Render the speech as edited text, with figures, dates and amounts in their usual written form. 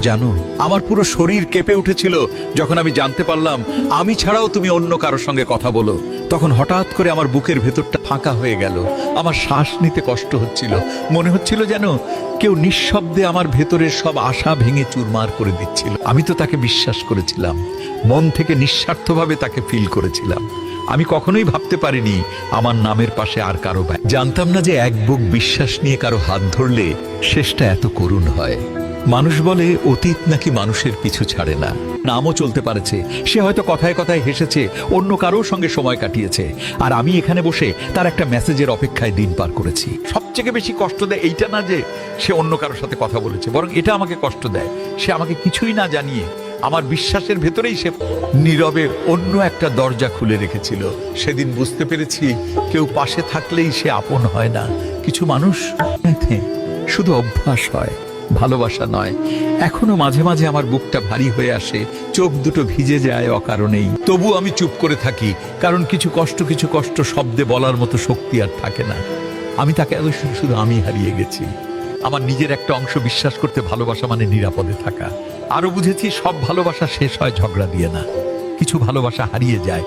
জানো, আমার পুরো শরীর কেঁপে উঠেছিল যখন আমি জানতে পারলাম আমি ছাড়াও তুমি অন্য কারোর সঙ্গে কথা বলো। তখন হঠাৎ করে আমার বুকের ভেতরটা ফাঁকা হয়ে গেল। আমার শ্বাস নিতে কষ্ট হচ্ছিল। মনে হচ্ছিল যেন কেউ নিঃশব্দে আমার ভেতরের সব আশা ভেঙে চুরমার করে দিচ্ছিল। আমি তো তাকে বিশ্বাস করেছিলাম, মন থেকে নিঃস্বার্থভাবে তাকে ফিল করেছিলাম। আমি কখনোই ভাবতে পারিনি আমার নামের পাশে আর কারো ভাই। জানতাম না যে এক বুক বিশ্বাস নিয়ে কারো হাত ধরলে শেষটা এত করুণ হয়। মানুষ বলে অতীত নাকি মানুষের পিছু ছাড়ে না। নামও চলতে পারেছে, সে হয়তো কথায় কথায় হেসেছে, অন্য কারোর সঙ্গে সময় কাটিয়েছে, আর আমি এখানে বসে তার একটা মেসেজের অপেক্ষায় দিন পার করেছি। সবচেয়ে বেশি কষ্ট দেয় এইটা না যে সে অন্য কারোর সাথে কথা বলেছে, বরং এটা আমাকে কষ্ট দেয় সে আমাকে কিছুই না জানিয়ে আমার বিশ্বাসের ভেতরেই সে নীরবে অন্য একটা দরজা খুলে রেখেছিল। সেদিন বুঝতে পেরেছি কেউ পাশে থাকলেই সে আপন হয় না। কিছু মানুষ শুধু অভ্যাস হয়, ভালোবাসা নয়। এখনো মাঝে মাঝে আমার বুকটা ভারী হয়ে আসে, চোখ দুটো ভিজে যায় অকারণেই। তবু আমি চুপ করে থাকি, কারণ কিছু কষ্ট শব্দে বলার মতো শক্তি আর থাকে না। আমি তাকে শুধু আমি হারিয়ে গেছি। আমার নিজের একটা অংশ বিশ্বাস করতে ভালোবাসা মানে নিরাপদে থাকা। আরো বুঝেছি সব ভালোবাসা শেষ হয় ঝগড়া দিয়ে না, কিছু ভালোবাসা হারিয়ে যায়